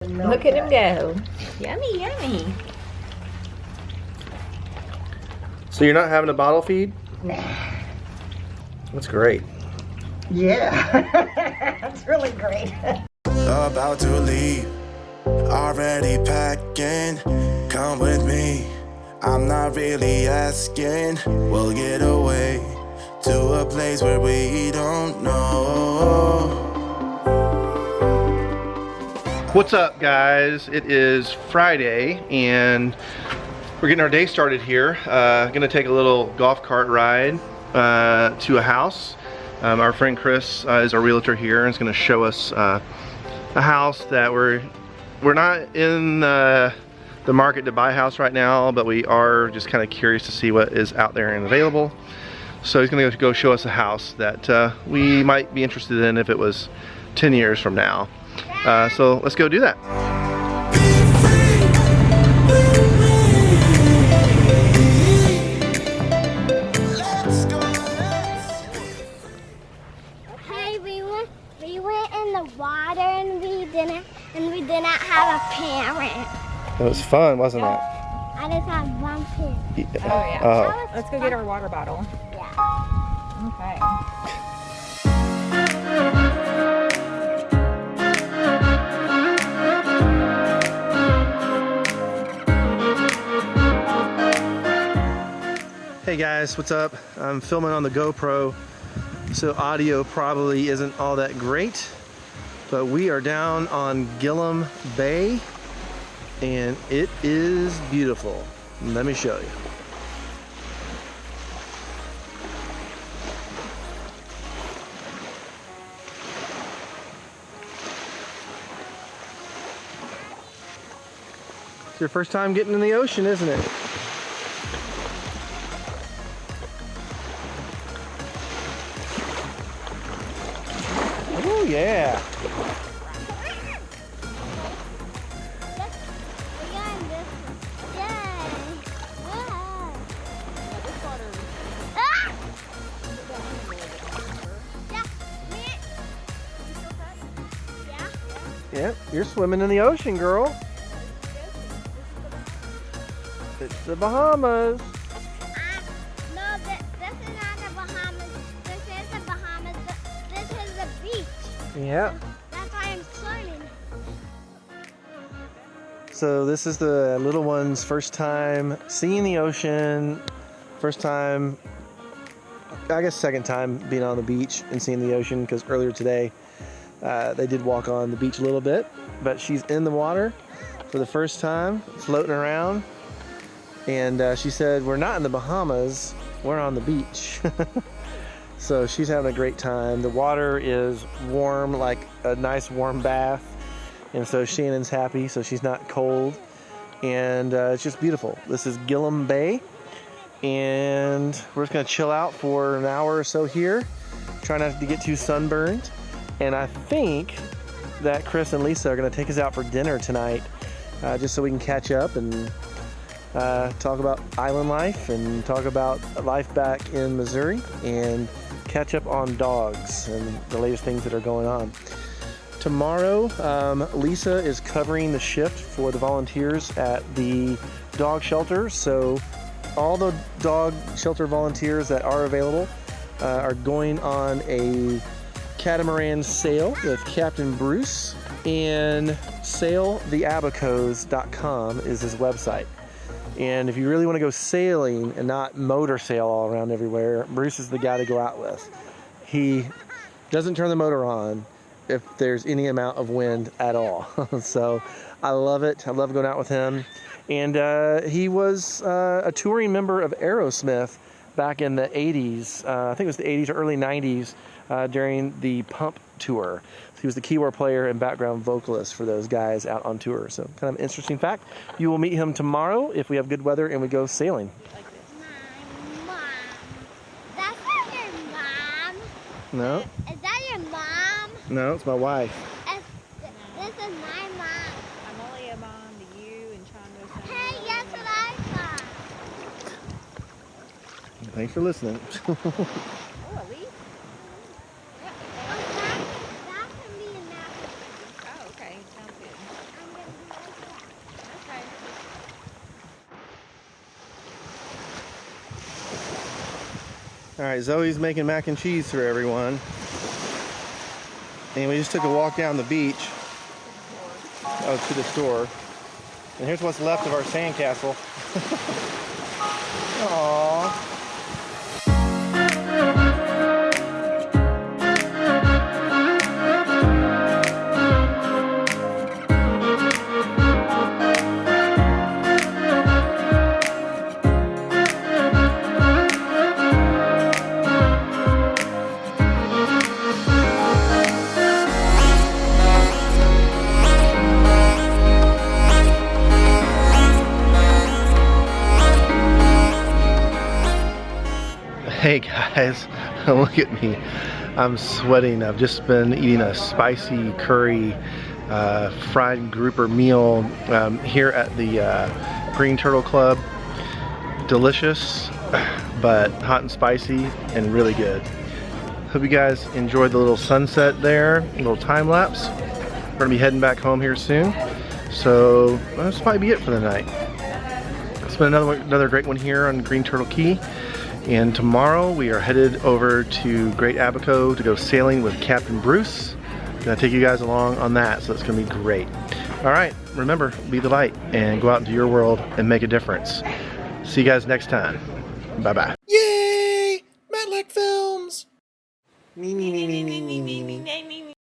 Look at him go. Yummy, yummy. So you're not having a bottle feed? Nah. That's great. Yeah, that's really great. About to leave, already packing. Come with me, I'm not really asking. We'll get away to a place where we don't know. What's up, guys? It is Friday and we're getting our day started here. Gonna take a little golf cart ride to a house. Our friend Chris is our realtor here and is gonna show us a house that we're not in the market to buy a house right now, but we are just kind of curious to see what is out there and available. So he's gonna go show us a house that we might be interested in if it was 10 years from now. So let's go do that. Hey, we went in the water and we didn't have a parent. It was fun, wasn't it? I just had one parent. Oh yeah. Oh. Let's go get our water bottle. Yeah. Okay. Hey guys, what's up? I'm filming on the GoPro, so audio probably isn't all that great, but we are down on Gillum Bay and it is beautiful. Let me show you. It's your first time getting in the ocean, isn't it? Oh yeah. Yep, you're swimming in the ocean, girl. It's the Bahamas. No, this is not the Bahamas. This is the Bahamas. This is the beach. Yeah. That's why I'm swimming. So this is the little one's first time seeing the ocean, first time, I guess second time being on the beach and seeing the ocean, because earlier today they did walk on the beach a little bit, but she's in the water for the first time, floating around, and she said, we're not in the Bahamas, we're on the beach. So she's having a great time. The water is warm, like a nice warm bath. And so Shannon's happy, so she's not cold. And it's just beautiful. This is Gillum Bay. And we're just gonna chill out for an hour or so here. Try not to get too sunburned. And I think that Chris and Leisa are gonna take us out for dinner tonight, just so we can catch up and talk about island life and talk about life back in Missouri and catch up on dogs and the latest things that are going on. Tomorrow, Leisa is covering the shift for the volunteers at the dog shelter. So all the dog shelter volunteers that are available are going on a catamaran sail with Captain Bruce, and sailtheabacos.com is his website. And if you really want to go sailing and not motor sail all around everywhere, Bruce is the guy to go out with. He doesn't turn the motor on if there's any amount of wind at all. So I love it. I love going out with him. And he was a touring member of Aerosmith back in the 80s. I think it was the 80s or early 90s during the Pump tour. So he was the keyboard player and background vocalist for those guys out on tour. So kind of an interesting fact. You will meet him tomorrow if we have good weather and we go sailing. My mom. That's not your mom. No, Is that your mom? no, it's my wife. This is my mom. I'm only a mom to you and Chando's son. Hey, guess what I thought? Thanks for listening. Oh, a leaf? That can be a napkin. Oh, okay. Sounds good. All right, Zoe's making mac and cheese for everyone. And we just took a walk down the beach. Oh, to the store. And here's what's left of our sandcastle. Aww. Hey guys, look at me. I'm sweating. I've just been eating a spicy curry fried grouper meal here at the Green Turtle Club. Delicious, but hot and spicy and really good. Hope you guys enjoyed the little sunset there, a little time lapse. We're gonna be heading back home here soon. So that's probably be it for the night. It's been another great one here on Green Turtle Cay. And tomorrow we are headed over to Great Abaco to go sailing with Captain Bruce. Gonna take you guys along on that, so it's gonna be great. All right, remember, be the light and go out into your world and make a difference. See you guys next time. Bye-bye. Yay! Matlacks Films! Me, me, me, me, me, me, me, me.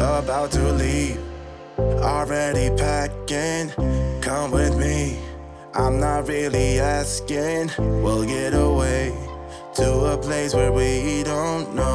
About to leave, already packing. Come with me, I'm not really asking. We'll get away to a place where we don't know